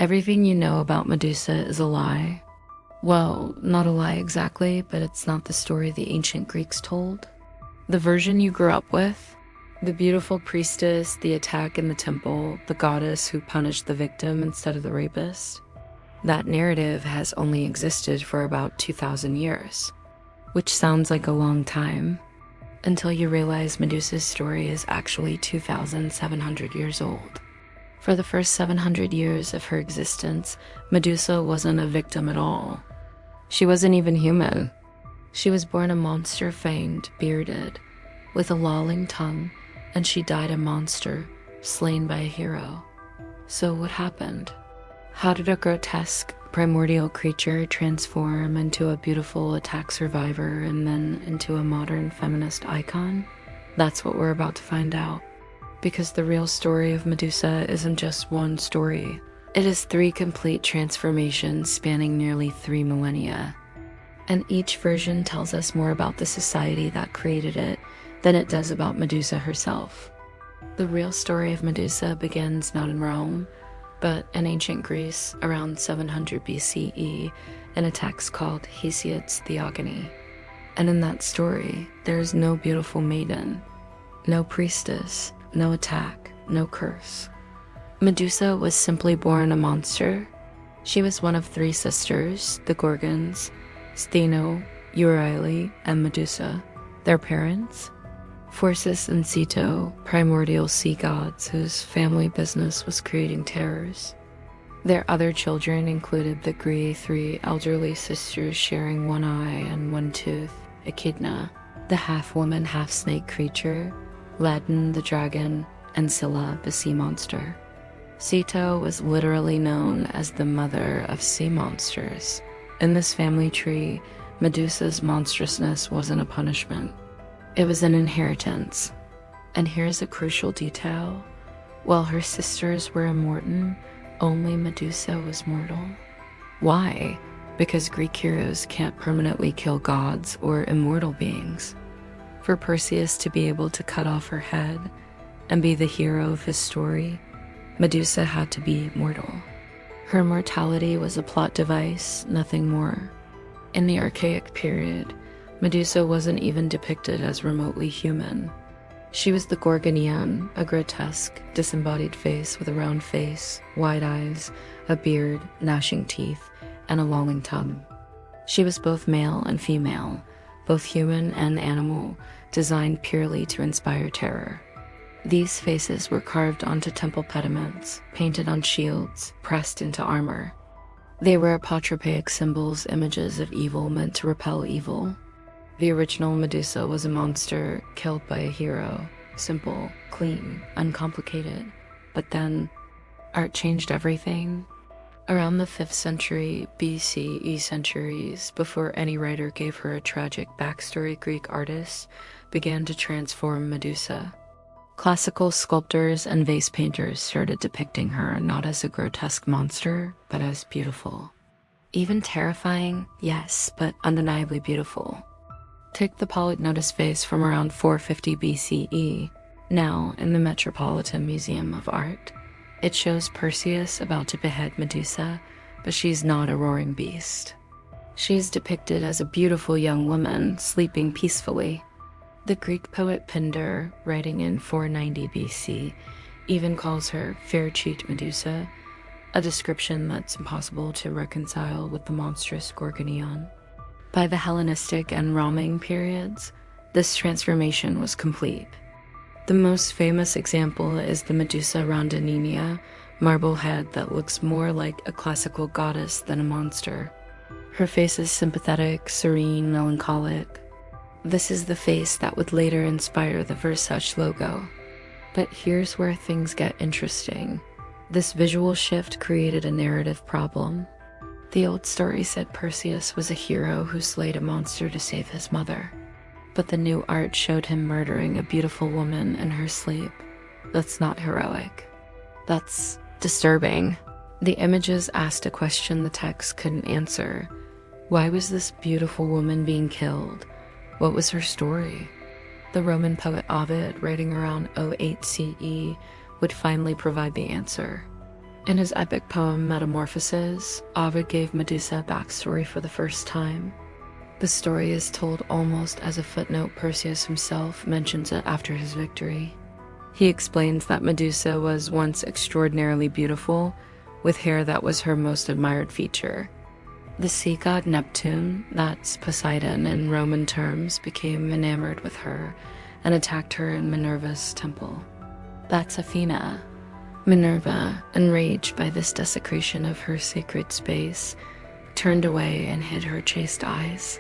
Everything you know about Medusa is a lie. Well, not a lie exactly, but it's not the story the ancient Greeks told. The version you grew up with, the beautiful priestess, the attack in the temple, the goddess who punished the victim instead of the rapist, that narrative has only existed for about 2,000 years, which sounds like a long time, until you realize Medusa's story is actually 2,700 years old. For the first 700 years of her existence, Medusa wasn't a victim at all. She wasn't even human. She was born a monster fanged, bearded, with a lolling tongue, and she died a monster, slain by a hero. So what happened? How did a grotesque, primordial creature transform into a beautiful attack survivor and then into a modern feminist icon? That's what we're about to find out. Because the real story of Medusa isn't just one story. It is 3 complete transformations spanning nearly 3 millennia. And each version tells us more about the society that created it than it does about Medusa herself. The real story of Medusa begins not in Rome, but in ancient Greece around 700 BCE in a text called Hesiod's Theogony. And in that story, there is no beautiful maiden, no priestess, no attack, no curse. Medusa was simply born a monster. She was one of 3 sisters, the Gorgons, Stheno, Euryale, and Medusa. Their parents? Phorcys and Ceto, primordial sea gods whose family business was creating terrors. Their other children included the Gree 3 elderly sisters sharing one eye and one tooth, Echidna, the half-woman, half-snake creature, Ladon the dragon, and Scylla the sea monster. Ceto was literally known as the mother of sea monsters. In this family tree, Medusa's monstrousness wasn't a punishment. It was an inheritance. And here's a crucial detail. While her sisters were immortal, only Medusa was mortal. Why? Because Greek heroes can't permanently kill gods or immortal beings. For Perseus to be able to cut off her head and be the hero of his story, Medusa had to be mortal. Her mortality was a plot device, nothing more. In the Archaic period, Medusa wasn't even depicted as remotely human. She was the Gorgonian, a grotesque, disembodied face with a round face, wide eyes, a beard, gnashing teeth, and a lolling tongue. She was both male and female, both human and animal, designed purely to inspire terror. These faces were carved onto temple pediments, painted on shields, pressed into armor. They were apotropaic symbols, images of evil meant to repel evil. The original Medusa was a monster killed by a hero, simple, clean, uncomplicated. But then, art changed everything. Around the 5th century BCE, centuries before any writer gave her a tragic backstory, Greek artists began to transform Medusa. Classical sculptors and vase painters started depicting her not as a grotesque monster, but as beautiful. Even terrifying, yes, but undeniably beautiful. Take the Polygnotus vase from around 450 BCE, now in the Metropolitan Museum of Art. It shows Perseus about to behead Medusa, but she's not a roaring beast. She's depicted as a beautiful young woman sleeping peacefully. The Greek poet Pindar, writing in 490 BC, even calls her fair-cheeked Medusa, a description that's impossible to reconcile with the monstrous Gorgonian. By the Hellenistic and Roman periods, this transformation was complete. The most famous example is the Medusa rondinina, marble head that looks more like a classical goddess than a monster. Her face is sympathetic, serene, melancholic. This is the face that would later inspire the Versace logo. But here's where things get interesting. This visual shift created a narrative problem. The old story said Perseus was a hero who slayed a monster to save his mother. But the new art showed him murdering a beautiful woman in her sleep. That's not heroic. That's disturbing. The images asked a question the text couldn't answer. Why was this beautiful woman being killed? What was her story? The Roman poet Ovid, writing around 08 CE, would finally provide the answer. In his epic poem Metamorphoses, Ovid gave Medusa a backstory for the first time. The story is told almost as a footnote. Perseus himself mentions it after his victory. He explains that Medusa was once extraordinarily beautiful, with hair that was her most admired feature. The sea god Neptune, that's Poseidon in Roman terms, became enamored with her and attacked her in Minerva's temple. That's Athena. Minerva, enraged by this desecration of her sacred space, turned away and hid her chaste eyes.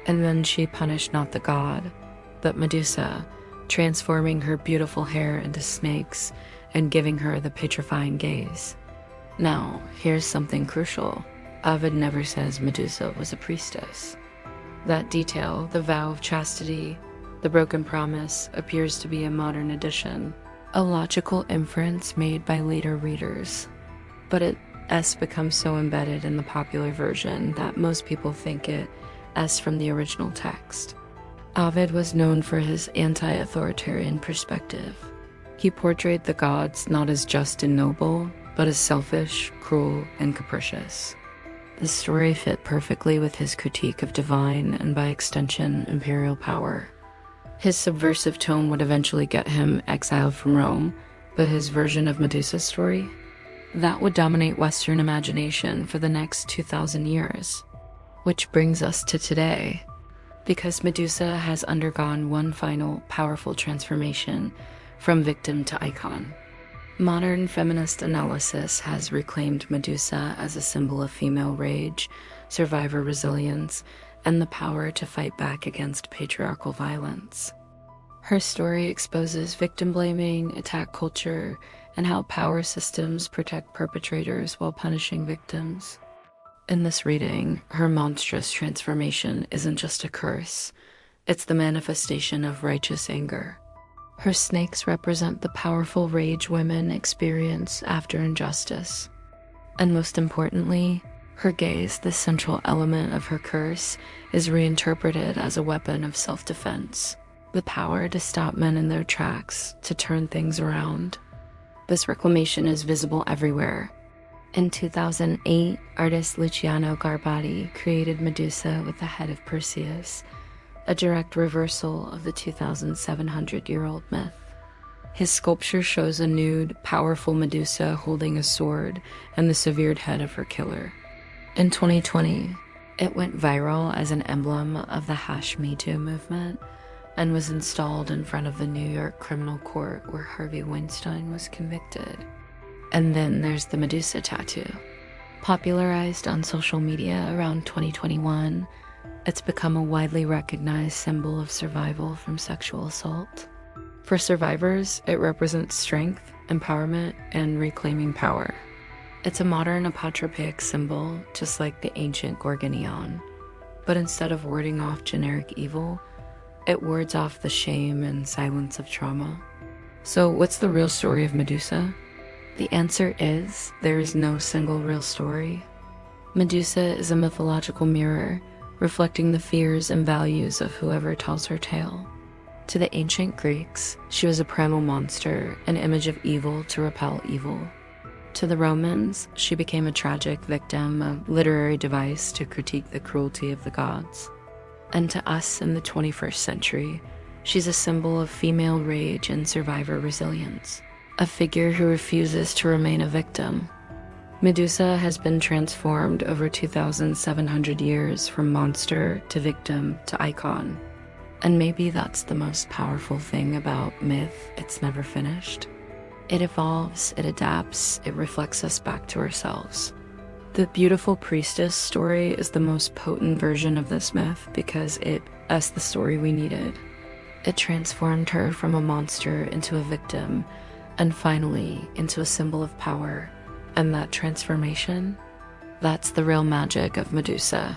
And then she punished not the god, but Medusa, transforming her beautiful hair into snakes and giving her the petrifying gaze. Now, here's something crucial. Ovid never says Medusa was a priestess. That detail, the vow of chastity, the broken promise, appears to be a modern addition, a logical inference made by later readers. But it has become so embedded in the popular version that most people think it as from the original text. Ovid was known for his anti-authoritarian perspective. He portrayed the gods not as just and noble, but as selfish, cruel, and capricious. The story fit perfectly with his critique of divine and, by extension, imperial power. His subversive tone would eventually get him exiled from Rome, but his version of Medusa's story, that would dominate Western imagination for the next 2,000 years. Which brings us to today, because Medusa has undergone one final, powerful transformation from victim to icon. Modern feminist analysis has reclaimed Medusa as a symbol of female rage, survivor resilience, and the power to fight back against patriarchal violence. Her story exposes victim blaming, attack culture, and how power systems protect perpetrators while punishing victims. In this reading, her monstrous transformation isn't just a curse, it's the manifestation of righteous anger. Her snakes represent the powerful rage women experience after injustice. And most importantly, her gaze, the central element of her curse, is reinterpreted as a weapon of self-defense, the power to stop men in their tracks, to turn things around. This reclamation is visible everywhere. In 2008, artist Luciano Garbati created Medusa with the head of Perseus, a direct reversal of the 2,700-year-old myth. His sculpture shows a nude, powerful Medusa holding a sword and the severed head of her killer. In 2020, it went viral as an emblem of the #MeToo movement and was installed in front of the New York criminal court where Harvey Weinstein was convicted. And then there's the Medusa tattoo. Popularized on social media around 2021, it's become a widely recognized symbol of survival from sexual assault. For survivors, it represents strength, empowerment, and reclaiming power. It's a modern apotropaic symbol, just like the ancient Gorgon. But instead of warding off generic evil, it wards off the shame and silence of trauma. So what's the real story of Medusa? The answer is, there is no single real story. Medusa is a mythological mirror, reflecting the fears and values of whoever tells her tale. To the ancient Greeks, she was a primal monster, an image of evil to repel evil. To the Romans, she became a tragic victim, a literary device to critique the cruelty of the gods. And to us in the 21st century, she's a symbol of female rage and survivor resilience, a figure who refuses to remain a victim. Medusa has been transformed over 2,700 years from monster to victim to icon. And maybe that's the most powerful thing about myth, it's never finished. It evolves, it adapts, it reflects us back to ourselves. The beautiful priestess story is the most potent version of this myth because that's the story we needed. It transformed her from a monster into a victim, and finally into a symbol of power. And that transformation, that's the real magic of Medusa.